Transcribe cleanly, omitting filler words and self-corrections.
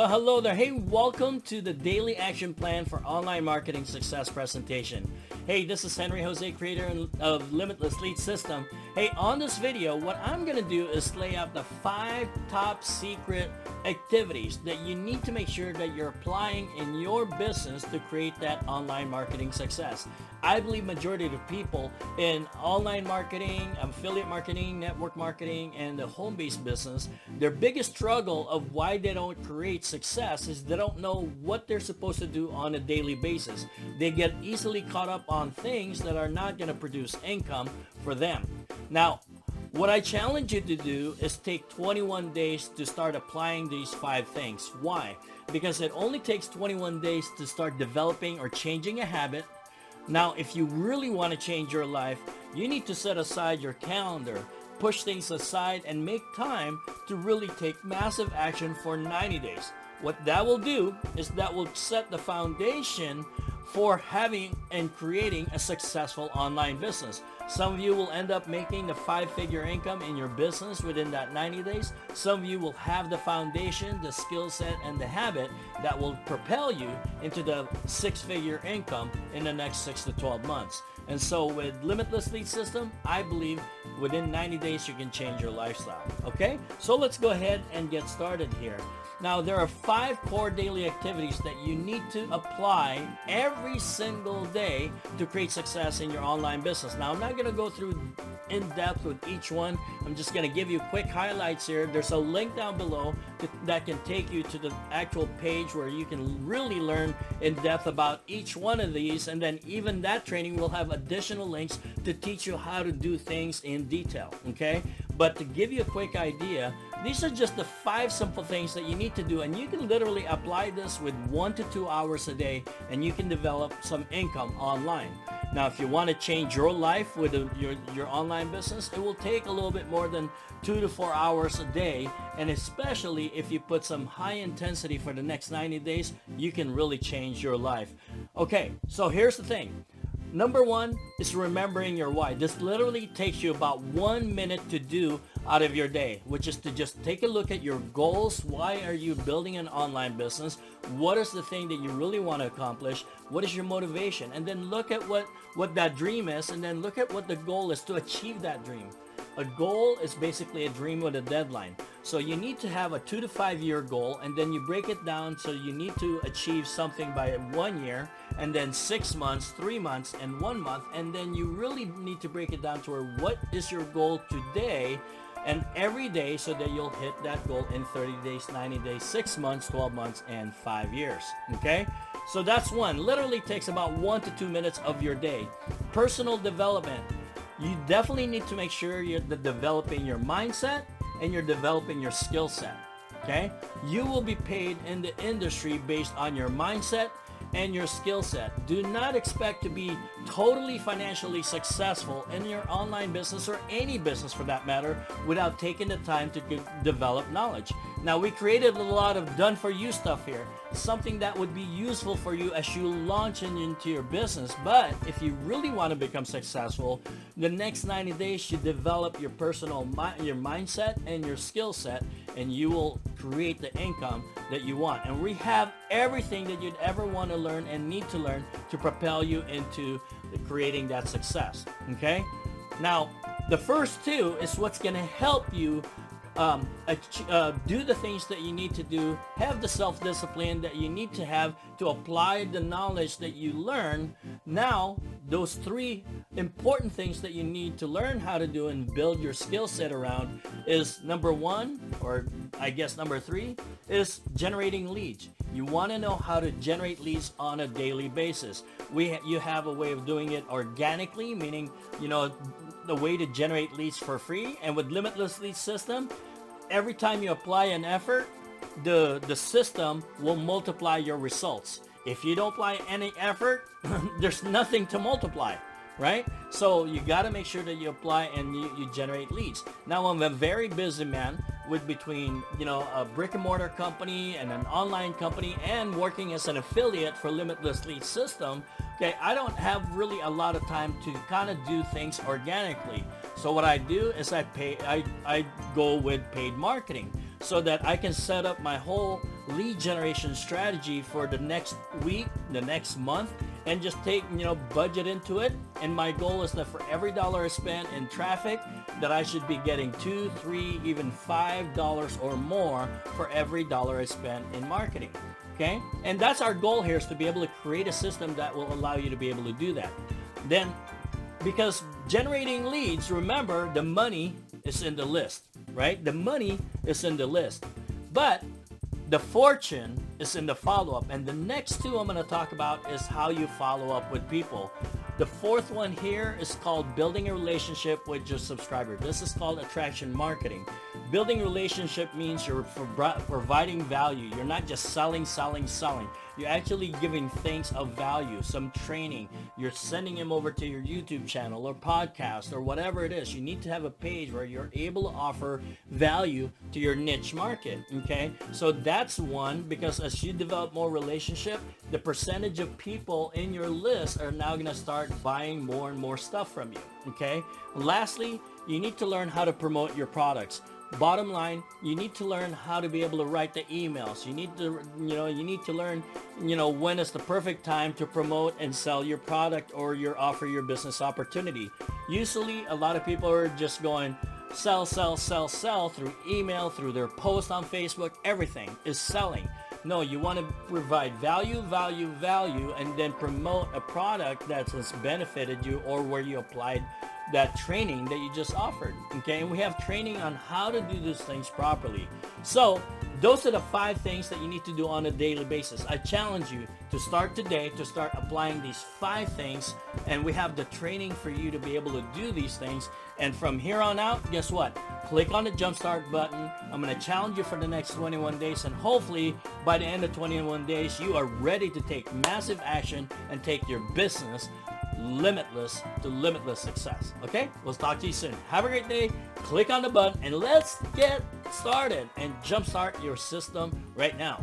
Well, hello there. Hey, welcome to the Daily Action Plan for Online Marketing Success presentation. Hey, this is Henry Jose, creator of Limitless System. Hey, on this video, what I'm going to do is lay out the 5 top secret activities that you need to make sure that you're applying in your business to create that online marketing success. I believe majority of the people in online marketing, affiliate marketing, network marketing, and the home-based business, their biggest struggle of why they don't create success is they don't know what they're supposed to do on a daily basis. They get easily caught up on things that are not going to produce income for them. Now, what I challenge you to do is take 21 days to start applying these 5 things. Why? Because it only takes 21 days to start developing or changing a habit. Now, if you really want to change your life, you need to set aside your calendar, push things aside, and make time to really take massive action for 90 days. What that will do is that will set the foundation for having and creating a successful online business. Some of you will end up making the 5-figure income in your business within that 90 days. Some of you will have the foundation, the skill set, and the habit that will propel you into the 6-figure income in the next 6 to 12 months. And so with Limitless System, I believe within 90 days you can change your lifestyle. Okay? So let's go ahead and get started here. Now, there are 5 core daily activities that you need to apply every single day to create success in your online business. Now, I'm not going to go through in depth with each one. I'm just going to give you quick highlights here. There's a link down below that can take you to the actual page where you can really learn in depth about each one of these, and then even that training will have additional links to teach you how to do things in detail, okay? But to give you a quick idea, these are just the 5 simple things that you need to do, and you can literally apply this with 1 to 2 hours a day, and you can develop some income online. Now, if you want to change your life with your online business, it will take a little bit more than 2 to 4 hours a day, and especially if you put some high intensity for the next 90 days, you can really change your life. Okay, so here's the thing. Number 1 is remembering your why. This literally takes you about 1 minute to do out of your day, which is to just take a look at your goals. Why are you building an online business? What is the thing that you really want to accomplish? What is your motivation? And then look at what that dream is, and then look at what the goal is to achieve that dream. A goal is basically a dream with a deadline. So you need to have a 2 to 5 year goal, and then you break it down so you need to achieve something by 1 year, and then 6 months, 3 months, and 1 month, and then you really need to break it down to what is your goal today and every day so that you'll hit that goal in 30 days, 90 days, 6 months, 12 months, and 5 years, okay? So that's one. Literally takes about 1 to 2 minutes of your day. Personal development. You definitely need to make sure you're developing your mindset and you're developing your skill set, okay? You will be paid in the industry based on your mindset and your skill set. Do not expect to be totally financially successful in your online business or any business for that matter without taking the time to develop knowledge. Now, we created a lot of done-for-you stuff here, something that would be useful for you as you launch into your business. But if you really want to become successful, the next 90 days you develop your your mindset and your skill set, and you will create the income that you want. And we have everything that you'd ever want to learn and need to learn to propel you into creating that success, okay? Now, the first 2 is what's going to help you do the things that you need to do, have the self-discipline that you need to have to apply the knowledge that you learn. Now, those 3 important things that you need to learn how to do and build your skill set around is number 1, or I guess number 3, is generating leads. You want to know how to generate leads on a daily basis. You have a way of doing it organically, meaning, the way to generate leads for free. And with Limitless System, every time you apply an effort, the system will multiply your results. If you don't apply any effort, there's nothing to multiply, right? So you got to make sure that you apply and you generate leads. Now, I'm a very busy man with between, a brick and mortar company and an online company and working as an affiliate for Limitless System. Okay, I don't have really a lot of time to kind of do things organically. So what I do is I go with paid marketing so that I can set up my whole lead generation strategy for the next week, the next month, and just take, budget into it. And my goal is that for every dollar I spend in traffic, that I should be getting $2, $3, even $5 or more for every dollar I spend in marketing. Okay? And that's our goal here, is to be able to create a system that will allow you to be able to do that. Then, because generating leads, remember, the money is in the list, right? The money is in the list. But the fortune is in the follow-up. And the next two I'm going to talk about is how you follow up with people. The fourth one here is called building a relationship with your subscriber. This is called attraction marketing. Building a relationship means you're providing value. You're not just selling. You're actually giving things of value, some training. You're sending them over to your YouTube channel or podcast or whatever it is. You need to have a page where you're able to offer value to your niche market, okay? So that's one, because as you develop more relationship, the percentage of people in your list are now going to start buying more and more stuff from you, okay? Lastly, you need to learn how to promote your products. Bottom line, you need to learn how to be able to write the emails. You need to, learn, when is the perfect time to promote and sell your product or offer your business opportunity. Usually, a lot of people are just going sell through email, through their post on Facebook. Everything is selling. No, you want to provide value, and then promote a product that has benefited you or where you applied that training that you just offered, okay? And we have training on how to do these things properly. So those are the 5 things that you need to do on a daily basis. I challenge you to start today, to start applying these 5 things, and we have the training for you to be able to do these things. And from here on out, guess what? Click on the jumpstart button. I'm going to challenge you for the next 21 days, and hopefully by the end of 21 days, you are ready to take massive action and take your business limitless to limitless success. Okay? We'll talk to you soon. Have a great day. Click on the button and let's get started and jumpstart your system right now.